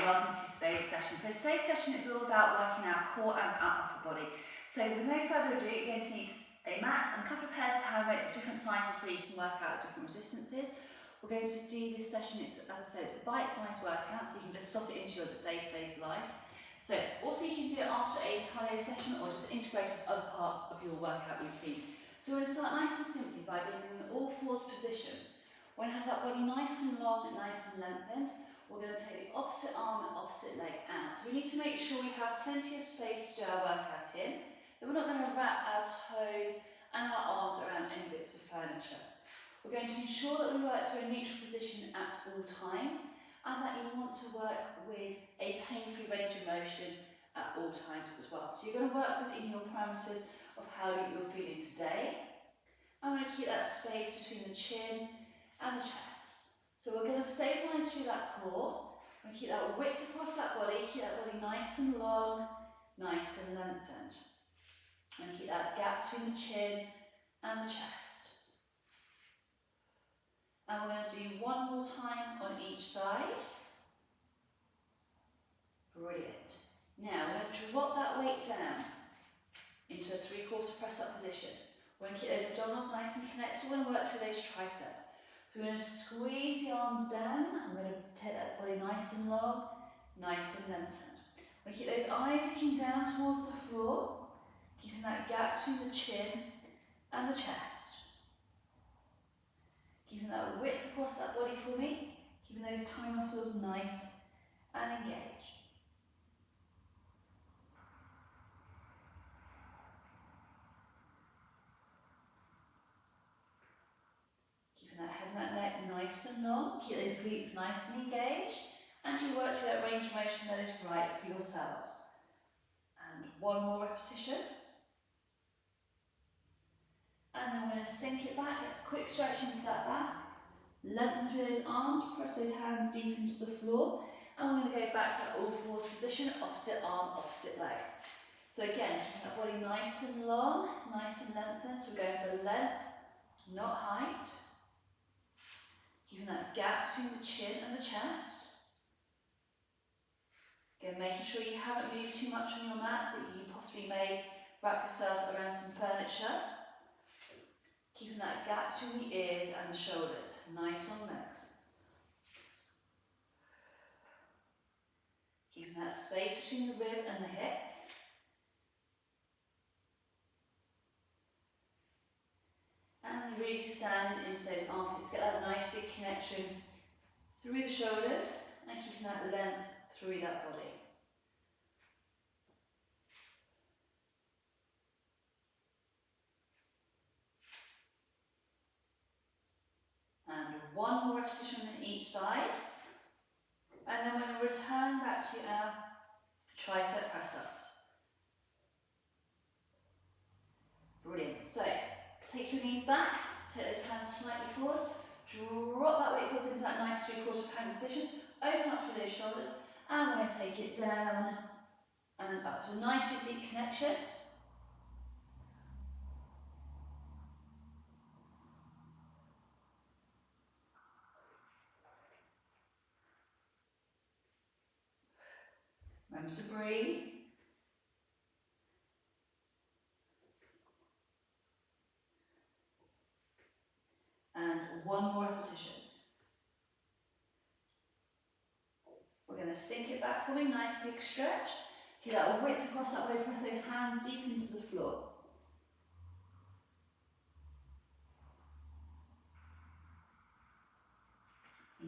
welcome to today's session. So today's session is all about working our core and our upper body. So with no further ado, you're going to need a mat and a couple of pairs of hand weights of different sizes so you can work out different resistances. We're going to do this session, as I said, it's a bite-sized workout, so you can just slot it into your day-to-day life. So also you can do it after a cardio session or just integrate with other parts of your workout routine. So we're going to start nice and simply by being in an all-fours position. We're going to have that body nice and long and nice and lengthened. We're going to take the opposite arm and opposite leg out. So we need to make sure we have plenty of space to do our workout in. Then we're not going to wrap our toes and our arms around any bits of furniture. We're going to ensure that we work through a neutral position at all times and that you want to work with a pain-free range of motion at all times as well. So you're going to work within your parameters of how you're feeling today. I'm going to keep that space between the chin and the chest. So we're going to stabilise through that core. We're going to keep that width across that body, keep that body nice and long, nice and lengthened. And keep that gap between the chin and the chest. And we're going to do one more time on each side. Brilliant. Now we're going to drop that weight down into a three-quarter press-up position. We're going to keep those abdominals nice and connected. We're going to work through those triceps. So we're going to squeeze the arms down. I'm going to take that body nice and long, nice and lengthened. We're going to keep those eyes looking down towards the floor, keeping that gap between the chin and the chest. Keeping that width across that body for me, keeping those tummy muscles nice and engaged. That head and that neck nice and long, keep those glutes nice and engaged, and you work through that range of motion that is right for yourselves. And one more repetition. And then we're going to sink it back, get a quick stretch into that back, lengthen through those arms, press those hands deep into the floor, and we're going to go back to that all fours position, opposite arm, opposite leg. So again, keep that body nice and long, nice and lengthened, so we're going for length, not height. Keeping that gap between the chin and the chest. Again, making sure you haven't moved too much on your mat, that you possibly may wrap yourself around some furniture. Keeping that gap between the ears and the shoulders, nice on legs. Keeping that space between the rib and the hip. And really standing into those armpits, get that nice big connection through the shoulders and keeping that length through that body. And one more repetition on each side. And then we're going to return back to our tricep press-ups. Brilliant. So, take your knees back, take those hands slightly forwards, drop that weight forwards into that nice three-quarter pound position, open up through those shoulders, and we're going to take it down and up. So nice big deep connection. Remember to breathe. And one more repetition. We're going to sink it back for me, nice big stretch. Keep that width across that way, press those hands deep into the floor.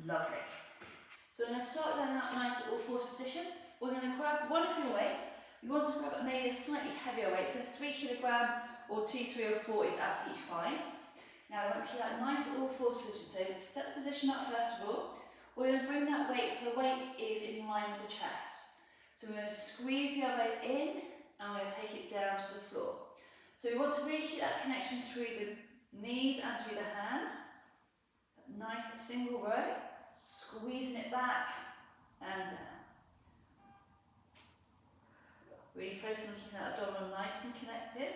Lovely. So we're going to start down that nice all fours position. We're going to grab one of your weights. You want to grab maybe a slightly heavier weight, so 3 kilogram or 2, 3 or 4 is absolutely fine. Now I want to keep that nice all fours position, so set the position up first of all. We're going to bring that weight so the weight is in line with the chest. So we're going to squeeze the elbow in and we're going to take it down to the floor. So we want to really keep that connection through the knees and through the hand. Nice single row, squeezing it back and down. Really focus on keeping that abdominal nice and connected,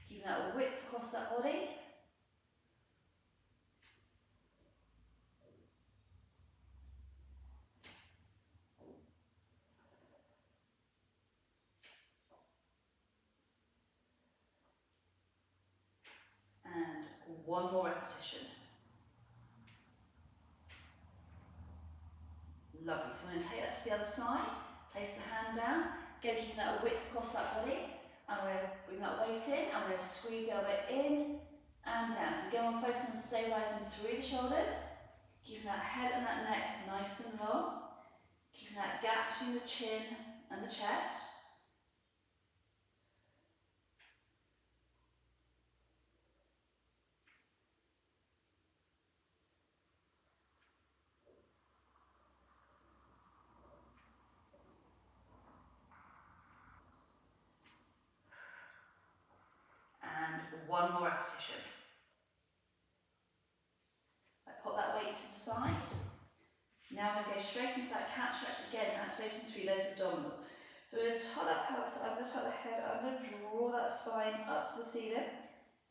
keeping that width across that body. one more repetition. Lovely. So I'm going to take that to the other side, place the hand down, again keeping that width across that body. I'm going to bring that weight in, I'm going to squeeze the elbow in and down. So again, we're focusing on stabilising through the shoulders, keeping that head and that neck nice and long, keeping that gap between the chin and the chest. And one more repetition. Pop that weight to the side. Now we're going to go straight into that cat stretch again, activating through those abdominals. So we're going to tuck that pelvis, I'm going to tuck the head, I'm going to draw that spine up to the ceiling,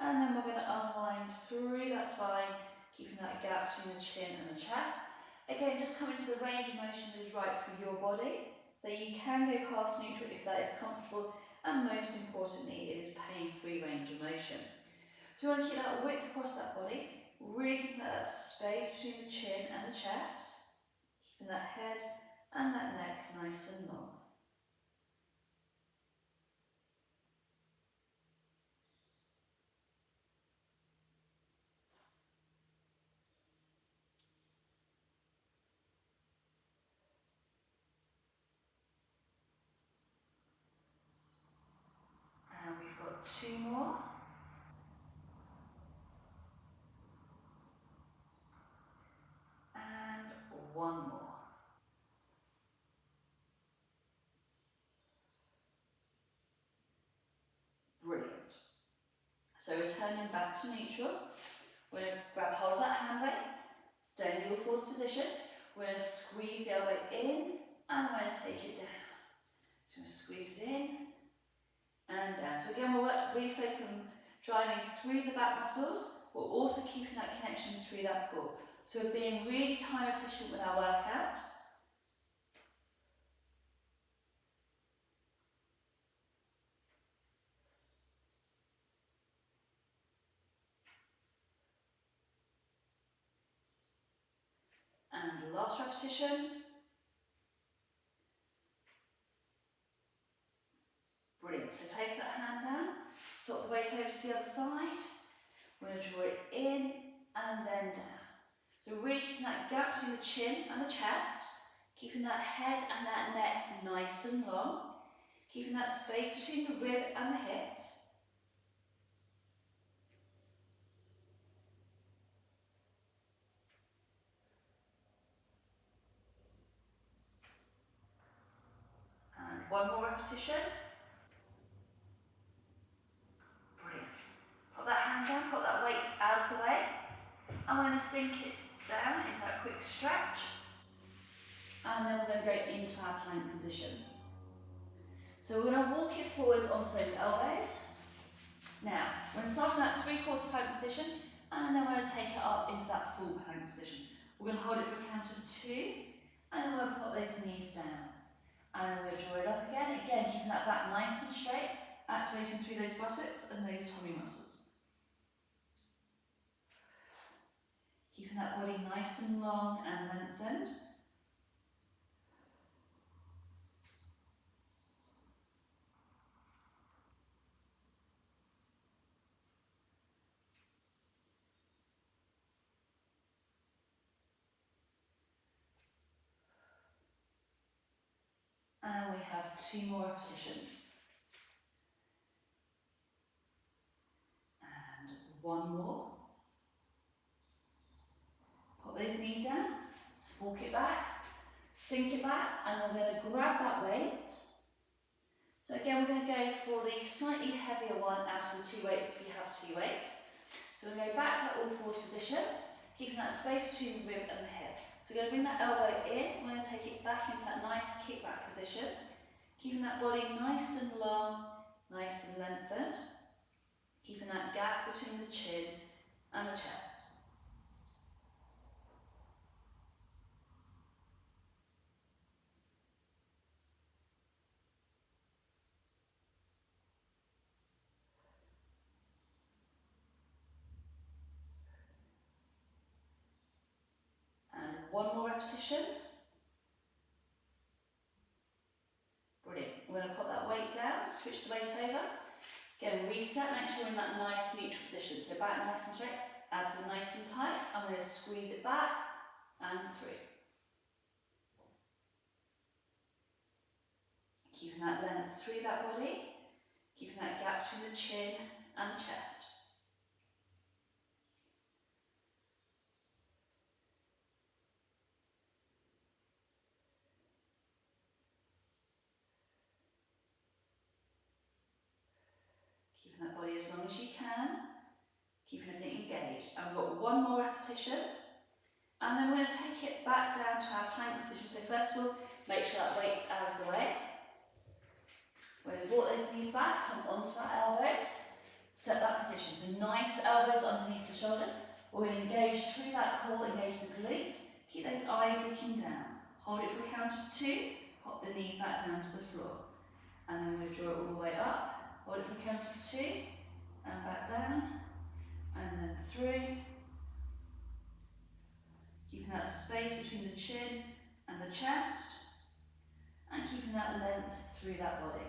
and then we're going to unwind through that spine, keeping that gap between the chin and the chest. Again, just come into the range of motion that is right for your body. So you can go past neutral if that is comfortable, and most importantly, it is pain-free range of motion. So we want to keep that width across that body, really thinking about that space between the chin and the chest, keeping that head and that neck nice and long. And we've got two more. And one more. Brilliant. So returning back to neutral, we're going to grab hold of that hand weight, stay in the all fours position, we're going to squeeze the elbow in and we're going to take it down. So we're going to squeeze it in and down. So again, we're really focusing on driving through the back muscles, we're also keeping that connection through that core. So we're being really time efficient with our workout. And the last repetition. Brilliant. So place that hand down, sort the weight over to the other side. We're going to draw it in and then down. So really keeping that gap between the chin and the chest, keeping that head and that neck nice and long, keeping that space between the rib and the hips. And one more repetition. Brilliant. Put that hand down, put that weight out of the way. I'm going to sink it down into that quick stretch. And then we're going to go into our plank position. So we're going to walk it forwards onto those elbows. Now, we're going to start in that 3/4 plank position, and then we're going to take it up into that full plank position. We're going to hold it for a count of 2, and then we're going to put those knees down. And then we'll draw it up again, keeping that back nice and straight, activating through those buttocks and those tummy muscles. Keeping that body nice and long and lengthened. And we have 2 more repetitions. And 1 more. Put those knees down, walk it back, sink it back, and then we're going to grab that weight. So again, we're going to go for the slightly heavier one out of the 2 weights if you have 2 weights. So we're going to go back to that all fours position, keeping that space between the rib and the hip. So we're going to bring that elbow in, we're going to take it back into that nice kickback position, keeping that body nice and long, nice and lengthened, keeping that gap between the chin and the chest. repetition. Brilliant. We're going to pop that weight down, switch the weight over. Again, reset, make sure you're in that nice neutral position. So back nice and straight, abs are nice and tight. I'm going to squeeze it back and through. Keeping that length through that body, keeping that gap between the chin and the chest. Keeping that body as long as you can, keeping everything engaged. And we've got one more repetition, and then we're going to take it back down to our plank position. So first of all, make sure that weight's out of the way. We're going to walk those knees back, come onto our elbows, set that position. So nice elbows underneath the shoulders. We're going to engage through that core, engage the glutes. Keep those eyes looking down. Hold it for a count of 2, pop the knees back down to the floor. And then we'll draw it all the way up. Hold it for a count of 2, and back down, and then through. Keeping that space between the chin and the chest, and keeping that length through that body.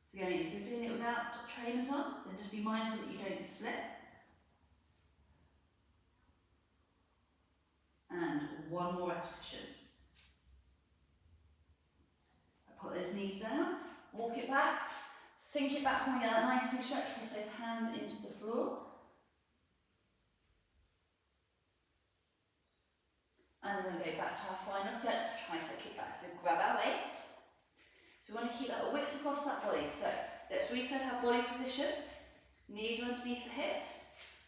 So again, if you're doing it without trainers on, then just be mindful that you don't slip. And one more repetition. Put those knees down, walk it back, sink it back when we get that nice big stretch, press those hands into the floor. And then we'll go back to our final set, tricep kickback. So grab our weight. So we want to keep that width across that body. So let's reset our body position. Knees are underneath the hip,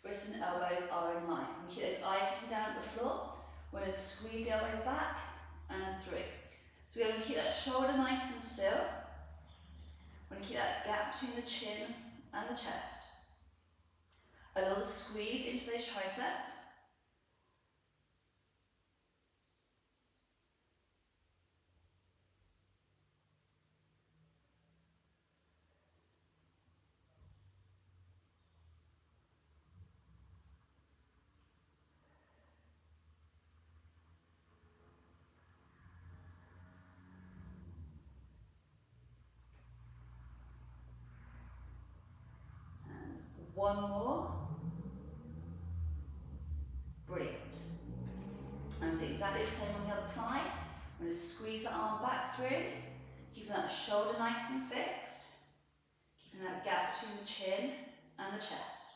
wrists and elbows are in line. We keep those eyes looking down at the floor. We're going to squeeze the elbows back and through. So we're going to keep that shoulder nice and still. We're going to keep that gap between the chin and the chest. A little squeeze into those triceps. One more. Brilliant. And we'll do exactly the same on the other side. We're going to squeeze the arm back through, keeping that shoulder nice and fixed, keeping that gap between the chin and the chest.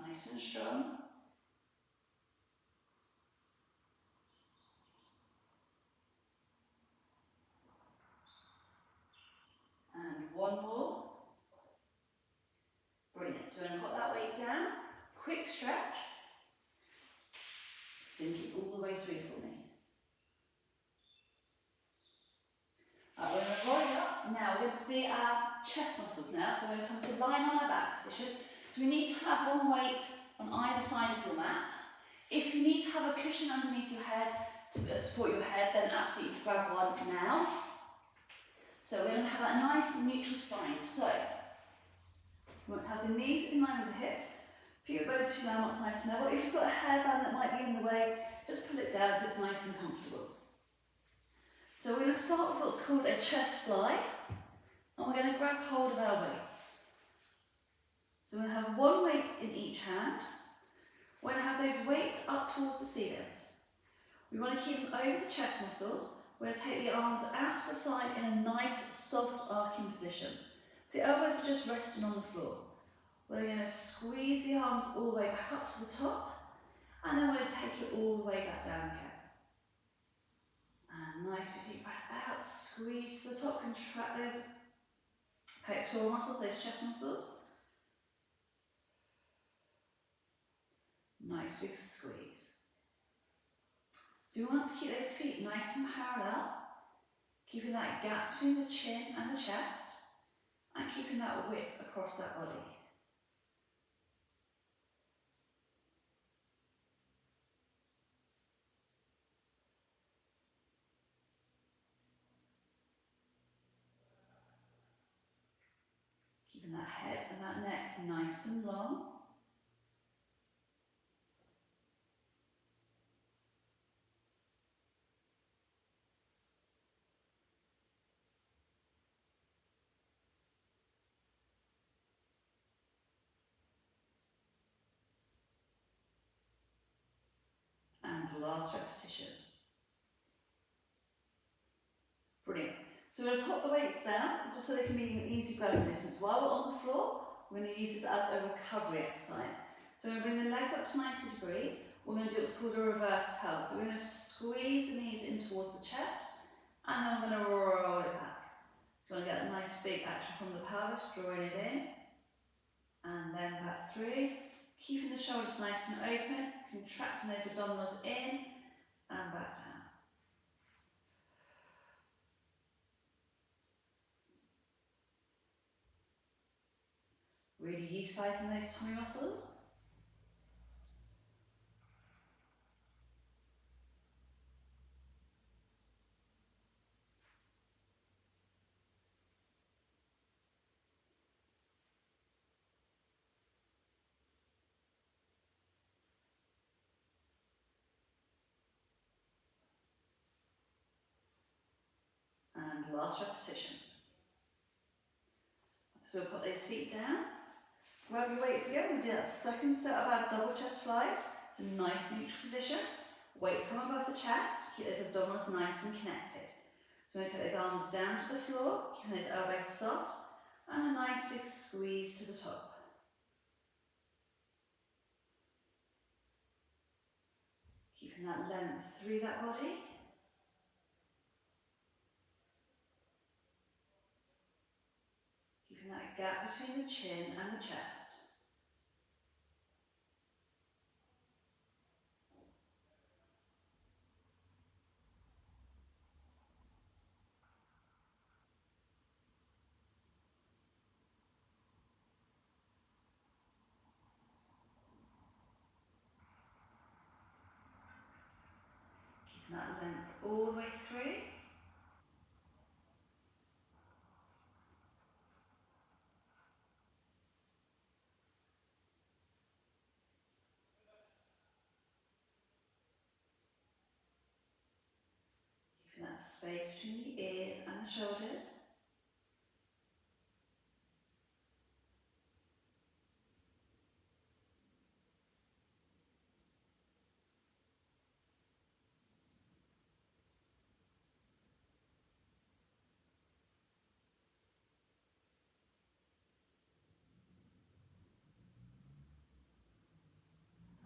Nice and strong. And one more. Brilliant. So we're going to put that weight down. Quick stretch. Sink it all the way through for me. We're going to roll it up. Now we're going to do our chest muscles now. So we're going to come to lying on our back position. So we need to have one weight on either side of your mat. If you need to have a cushion underneath your head to support your head, then absolutely grab one now. So we're going to have a nice neutral spine. So you want to have the knees in line with the hips. Put your body to down what's nice and level. If you've got a hairband that might be in the way, just pull it down so it's nice and comfortable. So we're going to start with what's called a chest fly, and we're going to grab hold of our weights. So we're going to have one weight in each hand. We're going to have those weights up towards the ceiling. We want to keep them over the chest muscles. We're going to take the arms out to the side in a nice, soft, arcing position. So the elbows are just resting on the floor. We're going to squeeze the arms all the way back up to the top, and then we're going to take it all the way back down again. And nice, deep breath out, squeeze to the top, contract those pectoral muscles, those chest muscles. nice big squeeze. So you want to keep those feet nice and parallel, keeping that gap between the chin and the chest, and keeping that width across that body. Keeping that head and that neck nice and long. And last repetition. Brilliant. So we're going to put the weights down, just so they can be an easy grabbing distance. While we're on the floor, we're going to use this as a recovery exercise. So we're going to bring the legs up to 90 degrees. We're going to do what's called a reverse curl. So we're going to squeeze the knees in towards the chest, and then we're going to roll it back. So we're going to get a nice big action from the pelvis, drawing it in, and then back through. Keeping the shoulders nice and open, contracting those abdominals in, and back down. Really utilising those tummy muscles. And last repetition. So we'll put those feet down. Grab your weights again. We do that second set of our double chest flies. So nice neutral position. Weights come above the chest. Keep those abdominals nice and connected. So we're going to take those arms down to the floor, keeping those elbows soft, and a nice big squeeze to the top. Keeping that length through that body. Keeping that gap between the chin and the chest. Keeping that length all the way through. Keeping that space between the ears and the shoulders.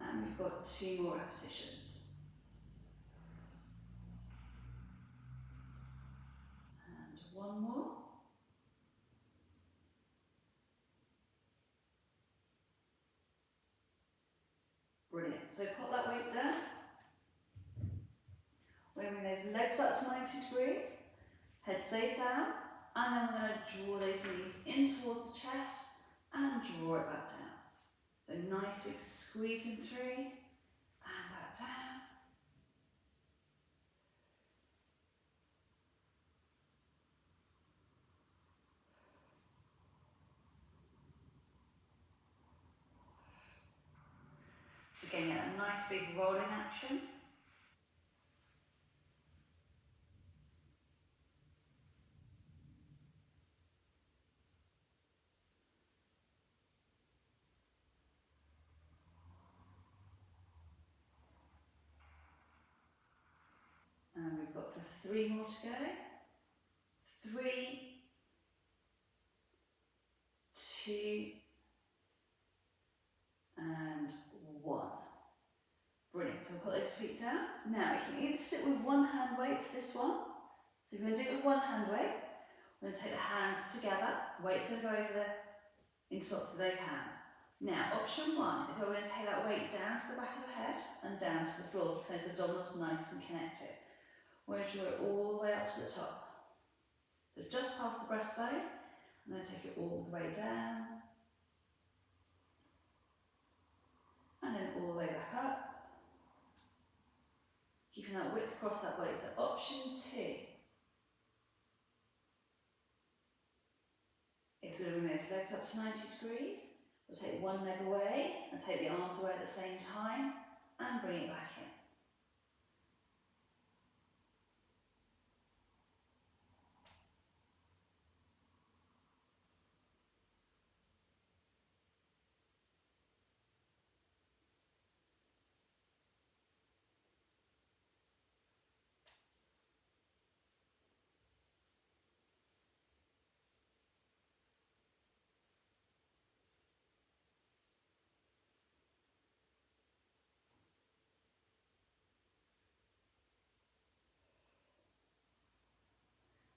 And we've got 2 more repetitions. And 1 more. Brilliant. So pop that weight down. We're going to bring those legs back to 90 degrees. Head stays down. And then we're going to draw those knees in towards the chest and draw it back down. So nice big squeezing through and back down. Again, get a nice big rolling action. And we've got for 3 more to go. 3, 2, and 1. Brilliant. So we'll put those feet down. Now you can either stick with one hand weight for this one. So you're going to do it with one hand weight. We're going to take the hands together. Weight's going to go over the into those hands. Now, option one is where we're going to take that weight down to the back of the head and down to the floor, keeping those abdominals nice and connected. We're going to draw it all the way up to the top. So just past the breastbone, and then take it all the way down, and then all the way back up. Keeping that width across that body. So option two is we're going to bring those legs up to 90 degrees. We'll take one leg away and take the arms away at the same time and bring it back in.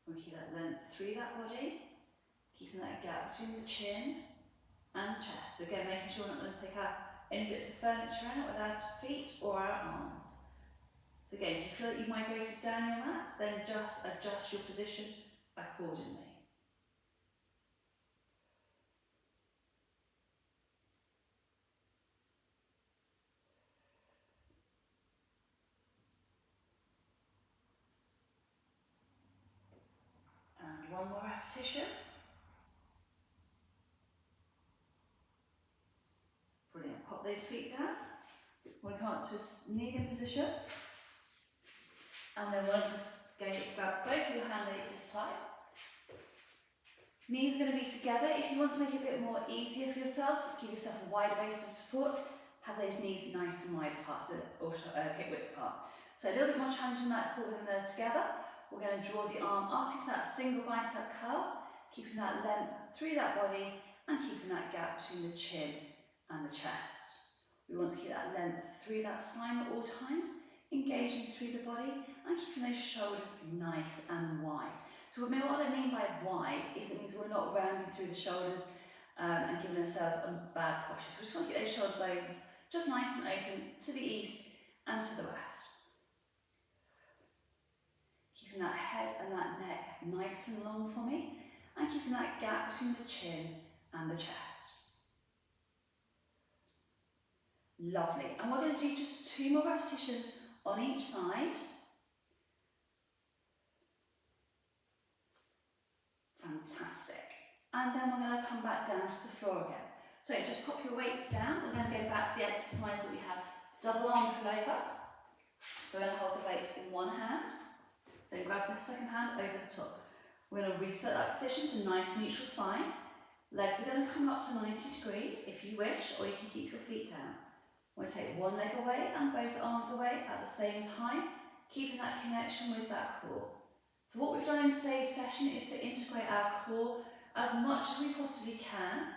We'll keep that length through that body, keeping that gap between the chin and the chest. So again, making sure we're not going to take out any bits of furniture out with our feet or our arms. So again, if you feel that you've migrated down your mats, then just adjust your position accordingly. And one more repetition. Brilliant. Pop those feet down. We're going to come up to a kneeling position. And then we'll just grab both of your hand weights this time. Knees are going to be together. If you want to make it a bit more easier for yourself, give yourself a wider base of support. Have those knees nice and wide apart, or hip width apart. So a little bit more challenging that core when they're together. We're going to draw the arm up into that single bicep curl, keeping that length through that body and keeping that gap between the chin and the chest. We want to keep that length through that spine at all times, engaging through the body and keeping those shoulders nice and wide. So what I mean by wide is it means we're not rounding through the shoulders and giving ourselves a bad posture. So we just want to keep those shoulder blades just nice and open to the east and to the west. Keeping that head and that neck nice and long for me, and keeping that gap between the chin and the chest. Lovely. And we're going to do just 2 more repetitions on each side. Fantastic. And then we're going to come back down to the floor again. So just pop your weights down. We're going to go back to the exercise that we have double arm pull over. So we're going to hold the weight in one hand, then grab the second hand over the top. We're going to reset that position to nice neutral spine. Legs are going to come up to 90 degrees if you wish, or you can keep your feet down. We're going to take one leg away and both arms away at the same time, keeping that connection with that core. So what we've done in today's session is to integrate our core as much as we possibly can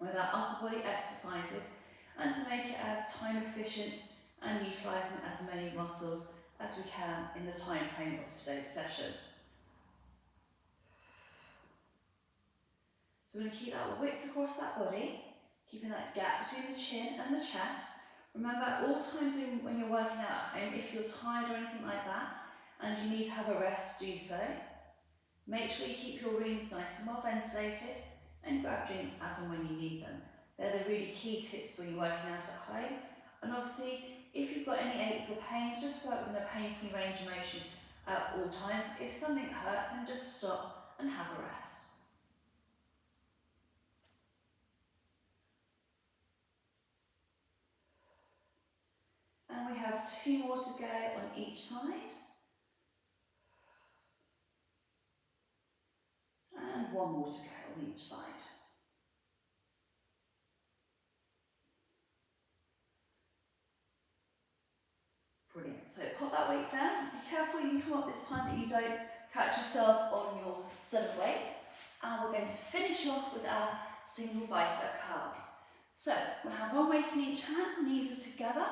with our upper body exercises, and to make it as time efficient and utilising as many muscles as we can in the time frame of today's session. So we're going to keep that width across that body, keeping that gap between the chin and the chest. Remember, at all times when you're working out at home, if you're tired or anything like that, and you need to have a rest, do so. Make sure you keep your rooms nice and well ventilated, and grab drinks as and when you need them. They're the really key tips when you're working out at home. And obviously, if you've got any aches or pains, just work within a pain-free range of motion at all times. If something hurts, then just stop and have a rest. And we have 2 more to go on each side. And 1 more to go on each side. Brilliant. So pop that weight down. Be careful when you come up this time that you don't catch yourself on your set of weights. And we're going to finish off with our single bicep curls. So we'll have one weight in each hand, knees are together,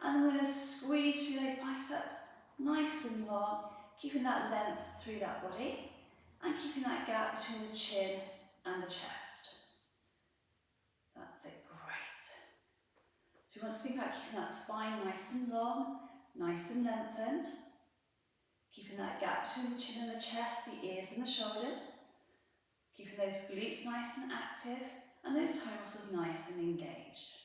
and then we're going to squeeze through those biceps, nice and long, keeping that length through that body, and keeping that gap between the chin and the chest. That's it, So you want to think about keeping that spine nice and long, nice and lengthened. Keeping that gap between the chin and the chest, the ears and the shoulders. Keeping those glutes nice and active and those toe muscles nice and engaged.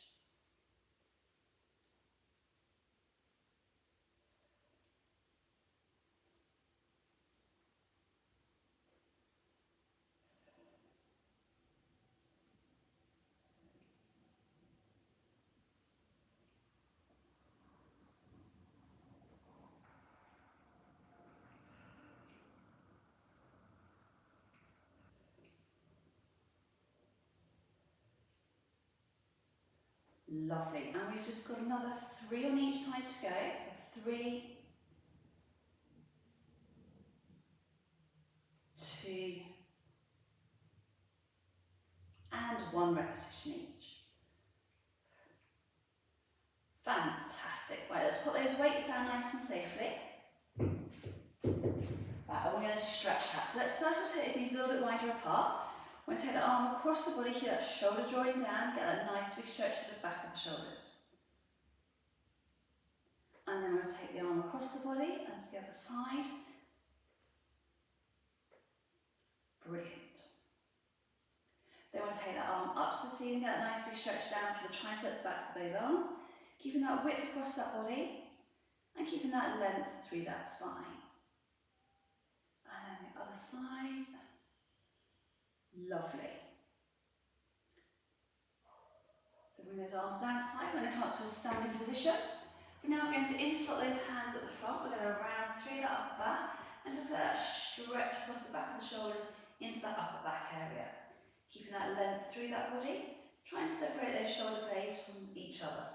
Lovely, and we've just got another 3 on each side to go. 3, 2, and 1 repetition each. Fantastic. Right, let's put those weights down nice and safely. Right, and we're going to stretch that. So let's first rotate these knees a little bit wider apart. We're going to take the arm across the body here, that shoulder joint down, get that nice big stretch to the back of the shoulders. And then we're going to take the arm across the body and to the other side. Brilliant. Then we'll take that arm up to the ceiling, get that nice big stretch down to the triceps, backs of those arms, keeping that width across that body and keeping that length through that spine. And then the other side. Lovely. So bring those arms down to the side. We're going to come up to a standing position. We're now going to interlock those hands at the front. We're going to round through that upper back and just let that stretch across the back of the shoulders into that upper back area. Keeping that length through that body. Trying to separate those shoulder blades from each other.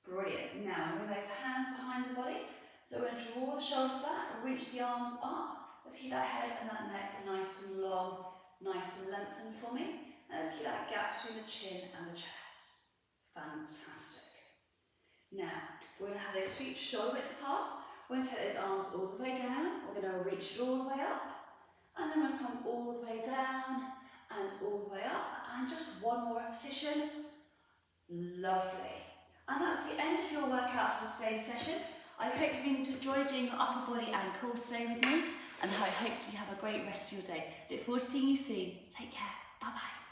Brilliant. Now bring those hands behind the body. So we're going to draw the shoulders back, reach the arms up. Let's keep that head and that neck nice and long, nice and lengthened for me. And let's keep that gap between the chin and the chest. Fantastic. Now, we're going to have those feet shoulder width apart. We're going to take those arms all the way down. We're going to reach it all the way up. And then we're going to come all the way down and all the way up. And just 1 more repetition. Lovely. And that's the end of your workout for today's session. I hope you've enjoyed doing your upper body and core today with me. And I hope you have a great rest of your day. Look forward to seeing you soon. Take care. Bye-bye.